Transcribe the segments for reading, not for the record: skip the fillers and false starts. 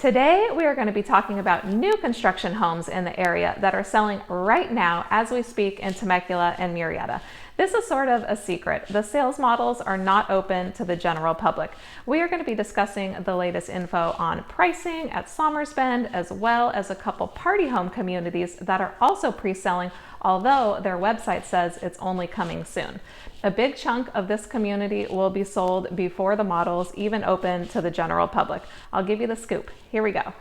Today, we are going to be talking about new construction homes in the area that are selling right now as we speak in Temecula and Murrieta. This is sort of a secret. The sales models are not open to the general public. We are going to be discussing the latest info on pricing at Sommers, as well as a couple party home communities that are also pre-selling, although their website says it's only coming soon. A big chunk of this community will be sold before the models even open to the general public. I'll give you the scoop. Here we go.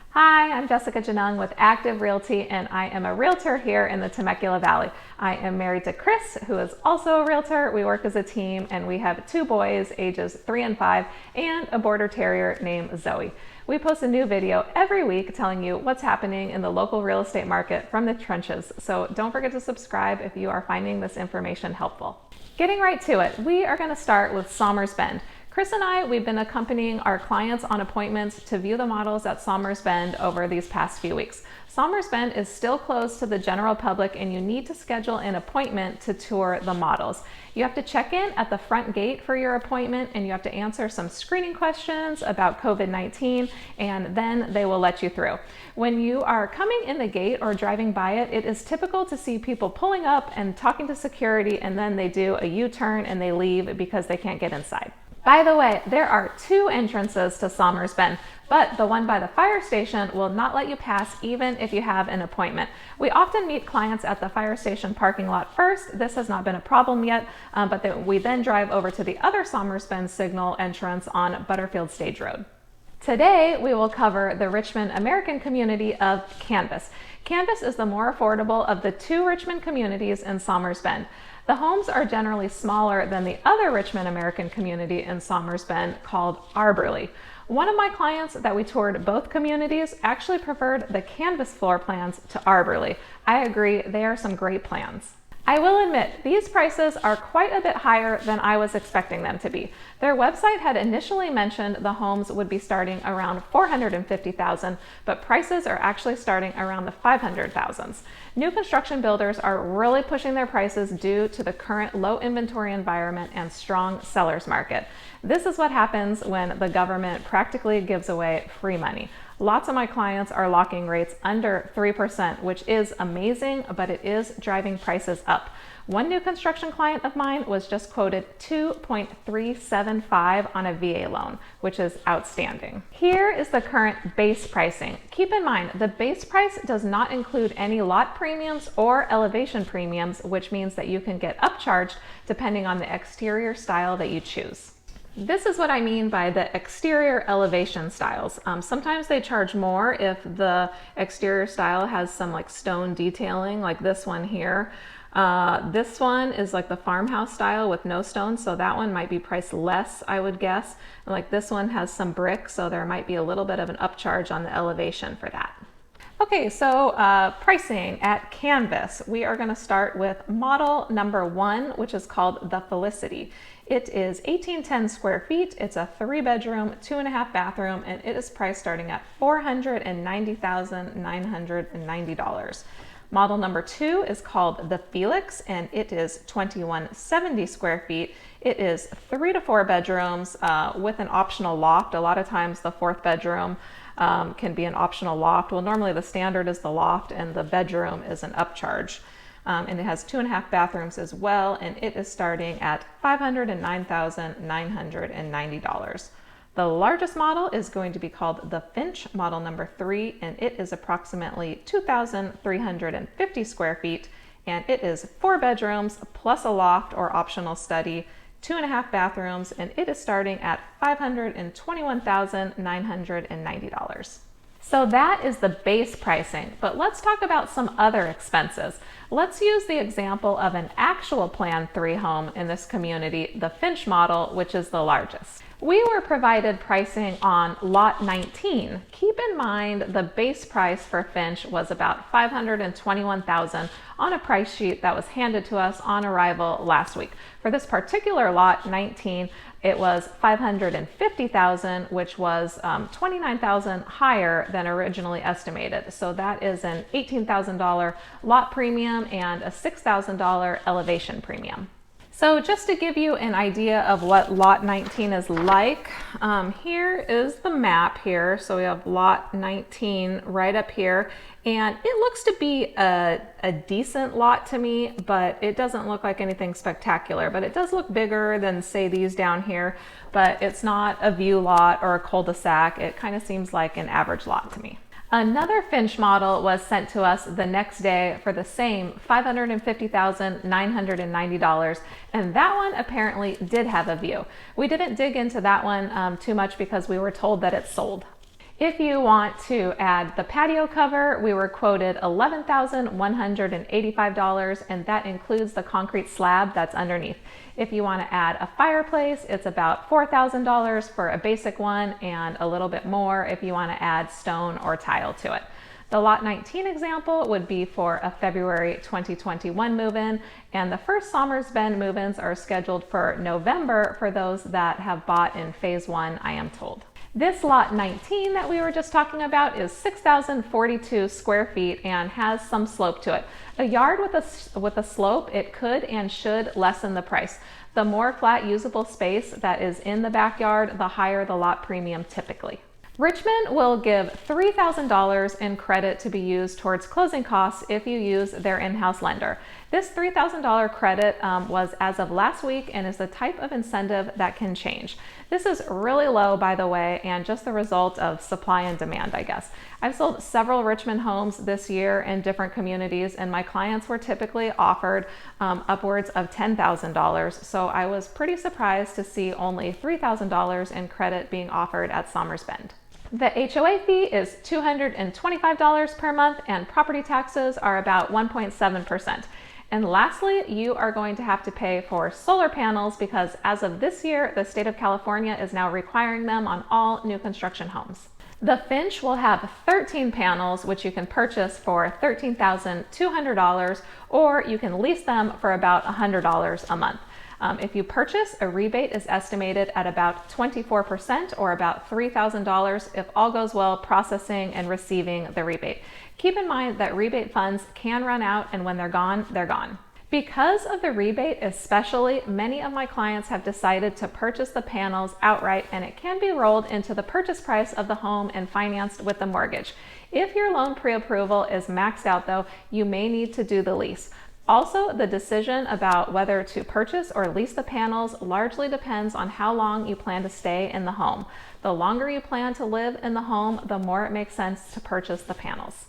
Hi, I'm Jessica Genung with Active Realty, and I am a realtor here in the Temecula Valley. I am married to Chris, who is also a realtor. We work as a team, and we have two boys, ages 3 and 5, and a border terrier named Zoe. We post a new video every week telling you what's happening in the local real estate market from the trenches, so don't forget to subscribe if you are finding this information helpful. Getting right to it, we are going to start with Sommers. Chris and we've been accompanying our clients on appointments to view the models at Sommers over these past few weeks. Sommers is still closed to the general public, and you need to schedule an appointment to tour the models. You have to check in at the front gate for your appointment, and you have to answer some screening questions about COVID-19, and then they will let you through. When you are coming in the gate or driving by it, it is typical to see people pulling up and talking to security, and then they do a U-turn and they leave because they can't get inside. By the way, there are 2 entrances to Sommers, but the one by the fire station will not let you pass even if you have an appointment. We often meet clients at the fire station parking lot first. This has not been a problem yet, but we then drive over to the other Sommers signal entrance on Butterfield Stage Road. Today, we will cover the Richmond American community of Canvas. Canvas is the more affordable of the 2 Richmond communities in Sommers. The homes are generally smaller than the other Richmond American community in Sommers called Arborlee. One of my clients that we toured both communities actually preferred the Canvas floor plans to Arborlee. I agree, they are some great plans. I will admit, these prices are quite a bit higher than I was expecting them to be. Their website had initially mentioned the homes would be starting around $450,000, but prices are actually starting around the $500,000s. New construction builders are really pushing their prices due to the current low inventory environment and strong sellers market. This is what happens when the government practically gives away free money. Lots of my clients are locking rates under 3%, which is amazing, but it is driving prices up. One new construction client of mine was just quoted 2.375 on a VA loan, which is outstanding. Here is the current base pricing. Keep in mind, the base price does not include any lot premiums or elevation premiums, which means that you can get upcharged depending on the exterior style that you choose. This is what I mean by the exterior elevation styles. Sometimes they charge more if the exterior style has some like stone detailing, like this one here. This one is like the farmhouse style with no stone, so that one might be priced less, I would guess. And like this one has some brick, so there might be a little bit of an upcharge on the elevation for that. Okay, so pricing at Canvas. We are going to start with model number 1, which is called the Felicity. It is 1810 square feet. It's a 3-bedroom, 2.5 bathroom, and it is priced starting at $490,990. Model number 2 is called the Felix, and it is 2170 square feet. It is 3 to 4 bedrooms with an optional loft. A lot of times the 4th bedroom can be an optional loft. Well, normally the standard is the loft and the bedroom is an upcharge. And it has 2.5 bathrooms as well, and it is starting at $509,990. The largest model is going to be called the Finch, model number 3, and it is approximately 2,350 square feet, and it is 4 bedrooms plus a loft or optional study, 2.5 bathrooms, and it is starting at $521,990. So that is the base pricing, but let's talk about some other expenses. Let's use the example of an actual Plan 3 home in this community, the Finch model, which is the largest. We were provided pricing on lot 19. Keep in mind the base price for Finch was about $521,000 on a price sheet that was handed to us on arrival last week. For this particular lot 19, it was $550,000, which was $29,000 higher than originally estimated. So that is an $18,000 lot premium and a $6,000 elevation premium. So just to give you an idea of what lot 19 is like, here is the map here. So we have lot 19 right up here, and it looks to be a decent lot to me, but it doesn't look like anything spectacular. But it does look bigger than, say, these down here, but it's not a view lot or a cul-de-sac. It kind of seems like an average lot to me. Another Finch model was sent to us the next day for the same $550,990, and that one apparently did have a view. We didn't dig into that one too much because we were told that it's sold. If you want to add the patio cover, we were quoted $11,185, and that includes the concrete slab that's underneath. If you want to add a fireplace, it's about $4,000 for a basic one, and a little bit more if you want to add stone or tile to it. The lot 19 example would be for a February 2021 move-in, and the first Sommers Bend move-ins are scheduled for November for those that have bought in phase 1, I am told. This lot 19 that we were just talking about is 6,042 square feet and has some slope to it. A yard with a slope, it could and should lessen the price. The more flat usable space that is in the backyard, the higher the lot premium typically. Richmond will give $3,000 in credit to be used towards closing costs if you use their in-house lender. This $3,000 credit was as of last week and is the type of incentive that can change. This is really low, by the way, and just the result of supply and demand, I guess. I've sold several Richmond homes this year in different communities, and my clients were typically offered upwards of $10,000, so I was pretty surprised to see only $3,000 in credit being offered at Sommers Bend. The HOA fee is $225 per month, and property taxes are about 1.7%. And lastly, you are going to have to pay for solar panels because as of this year, the state of California is now requiring them on all new construction homes. The Finch will have 13 panels, which you can purchase for $13,200, or you can lease them for about $100 a month. If you purchase, a rebate is estimated at about 24% or about $3,000 if all goes well processing and receiving the rebate. Keep in mind that rebate funds can run out, and when they're gone, they're gone. Because of the rebate especially, many of my clients have decided to purchase the panels outright, and it can be rolled into the purchase price of the home and financed with the mortgage. If your loan pre-approval is maxed out though, you may need to do the lease. Also, the decision about whether to purchase or lease the panels largely depends on how long you plan to stay in the home. The longer you plan to live in the home, the more it makes sense to purchase the panels.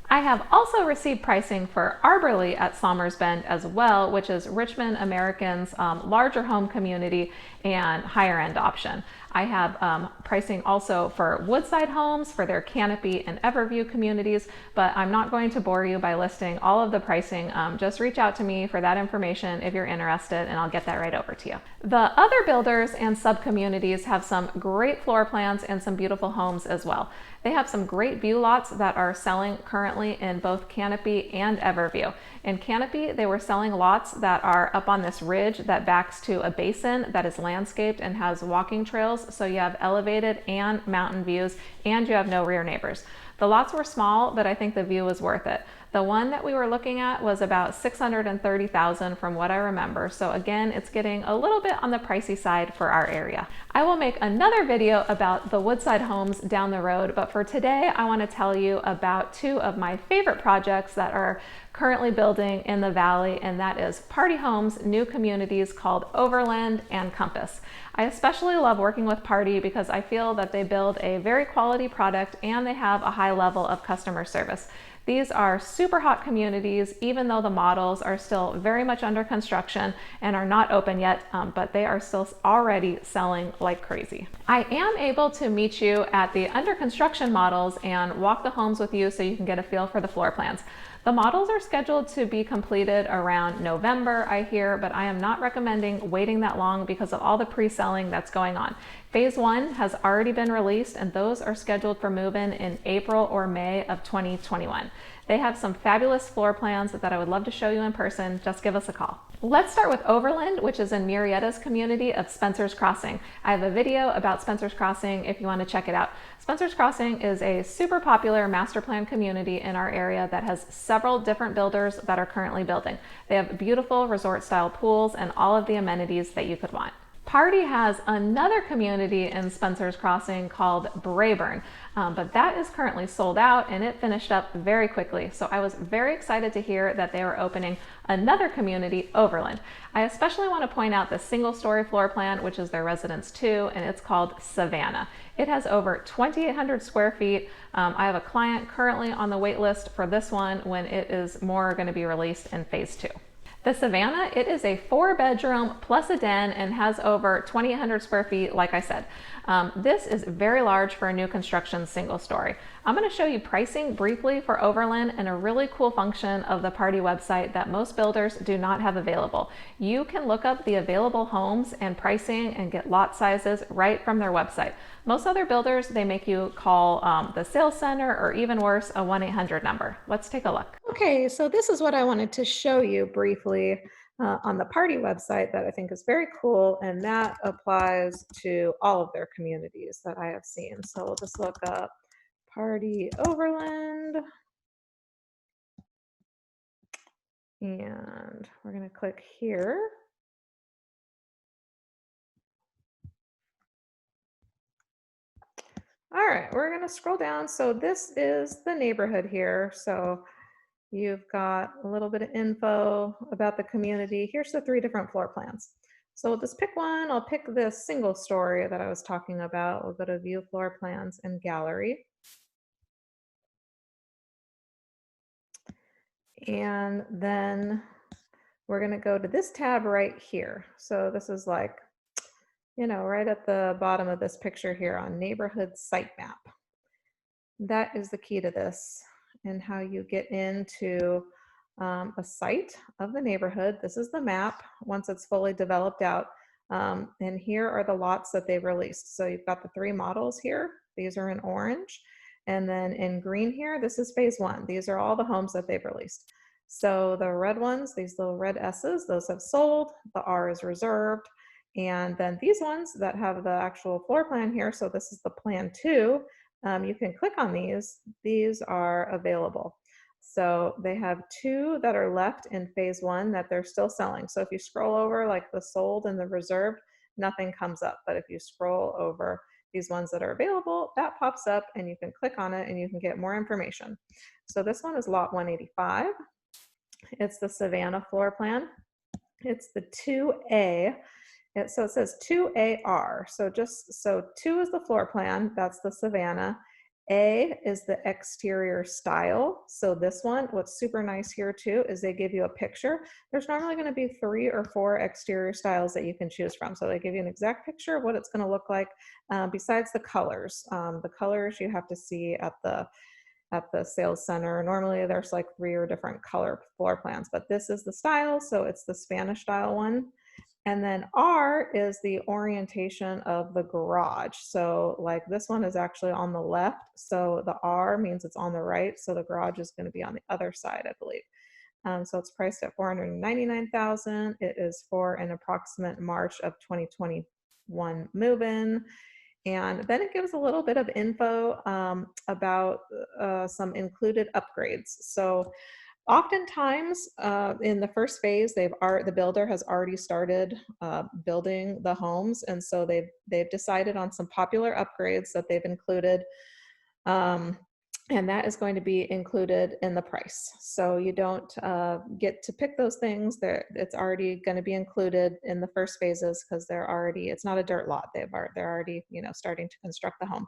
I have also received pricing for Arborlee at Sommers Bend as well, which is Richmond American's larger home community and higher end option. I have pricing also for Woodside Homes for their Canopy and Everview communities, but I'm not going to bore you by listing all of the pricing. Just reach out to me for that information if you're interested, and I'll get that right over to you. The other builders and sub-communities have some great floor plans and some beautiful homes as well. They have some great view lots that are selling currently in both Canopy and Everview. In Canopy, they were selling lots that are up on this ridge that backs to a basin that is landscaped and has walking trails, so you have elevated and mountain views, and you have no rear neighbors. The lots were small, but I think the view was worth it. The one that we were looking at was about $630,000 from what I remember. So again, it's getting a little bit on the pricey side for our area. I will make another video about the Woodside homes down the road, but for today, I want to tell you about two of my favorite projects that are currently building in the valley, and that is Party Homes' new communities called Overland and Compass. I especially love working with Party because I feel that they build a very quality product and they have a high level of customer service. These are super hot communities, even though the models are still very much under construction and are not open yet, but they are still already selling like crazy. I am able to meet you at the under construction models and walk the homes with you so you can get a feel for the floor plans. The models are scheduled to be completed around November, I hear, but I am not recommending waiting that long because of all the pre-selling that's going on. Phase 1 has already been released, and those are scheduled for move-in in April or May of 2021. They have some fabulous floor plans that I would love to show you in person. Just give us a call. Let's start with Overland, which is in Murrieta's community of Spencer's Crossing. I have a video about Spencer's Crossing if you want to check it out. Spencer's Crossing is a super popular master plan community in our area that has several different builders that are currently building. They have beautiful resort style pools and all of the amenities that you could want. Party has another community in Spencer's Crossing called Brayburn, but that is currently sold out and it finished up very quickly. So I was very excited to hear that they were opening another community, Overland. I especially want to point out the single story floor plan, which is their residence 2, and it's called Savannah. It has over 2,800 square feet. I have a client currently on the wait list for this one when it is more going to be released in phase 2. The Savannah, it is a 4-bedroom plus a den and has over 2,800 square feet, like I said. This is very large for a new construction single story. I'm going to show you pricing briefly for Overland and a really cool function of the Party website that most builders do not have available. You can look up the available homes and pricing and get lot sizes right from their website. Most other builders, they make you call the sales center or even worse, a 1-800 number. Let's take a look. Okay, so this is what I wanted to show you briefly on the Party website that I think is very cool, and that applies to all of their communities that I have seen. So we'll just look up Party Overland, and we're going to click here. All right, we're going to scroll down. So this is the neighborhood here. So you've got a little bit of info about the community. Here's the 3 different floor plans. So we'll just pick one. I'll pick this single story that I was talking about. We'll go to view floor plans and gallery. And then we're going to go to this tab right here. So this is like, you know, right at the bottom of this picture here on neighborhood site map. That is the key to this and how you get into a site of the neighborhood. This is the map once it's fully developed out. And here are the lots that they've released. So you've got the 3 models here. These are in orange. And then in green here, this is phase 1. These are all the homes that they've released. So the red ones, these little red S's, those have sold. The R is reserved. And then these ones that have the actual floor plan here, so this is the plan 2, you can click on these. These are available. So they have 2 that are left in phase 1 that they're still selling. So if you scroll over like the sold and the reserved, nothing comes up. But if you scroll over these ones that are available, that pops up and you can click on it and you can get more information. So this one is lot 185. It's the Savannah floor plan. It's the 2A. So it says 2AR. So 2 is the floor plan. That's the Savannah. A is the exterior style. So this one, what's super nice here too, is they give you a picture. There's normally going to be 3 or 4 exterior styles that you can choose from. So they give you an exact picture of what it's going to look like besides the colors. The colors you have to see at the sales center. Normally there's like 3 or different color floor plans, but this is the style. So it's the Spanish style one. And then R is the orientation of the garage. So like this one is actually on the left. So the R means it's on the right. So the garage is going to be on the other side, I believe. So it's priced at $499,000. It is for an approximate March of 2021 move-in. And then it gives a little bit of info about some included upgrades. So oftentimes in the first phase, the builder has already started building the homes, and so they've decided on some popular upgrades that they've included, and that is going to be included in the price. So you don't get to pick those things. It's already going to be included in the first phases because it's not a dirt lot. They're already starting to construct the home.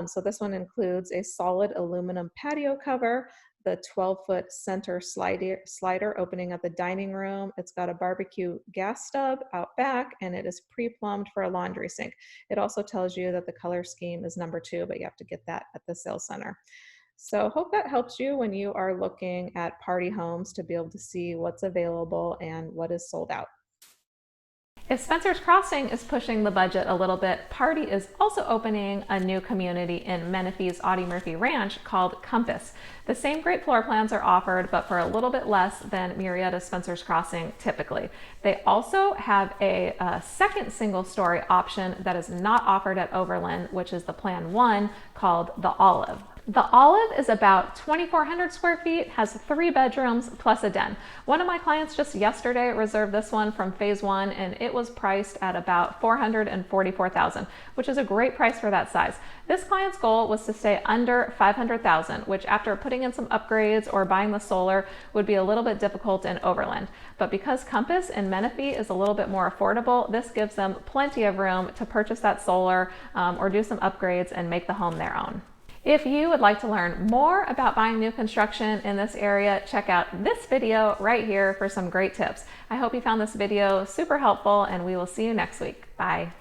So this one includes a solid aluminum patio cover, the 12-foot center slider opening at the dining room. It's got a barbecue gas stub out back, and it is pre-plumbed for a laundry sink. It also tells you that the color scheme is number 2, but you have to get that at the sales center. So hope that helps you when you are looking at party homes to be able to see what's available and what is sold out. If Spencer's Crossing is pushing the budget a little bit, Party is also opening a new community in Menifee's Audie Murphy Ranch called Compass. The same great floor plans are offered, but for a little bit less than Murrieta Spencer's Crossing typically. They also have a second single-story option that is not offered at Overland, which is the Plan 1, called the Olive. The Olive is about 2,400 square feet, has 3 bedrooms plus a den. One of my clients just yesterday reserved this one from phase 1 and it was priced at about $444,000, which is a great price for that size. This client's goal was to stay under $500,000, which after putting in some upgrades or buying the solar would be a little bit difficult in Overland. But because Compass in Menifee is a little bit more affordable, this gives them plenty of room to purchase that solar or do some upgrades and make the home their own. If you would like to learn more about buying new construction in this area, check out this video right here for some great tips. I hope you found this video super helpful and we will see you next week. Bye.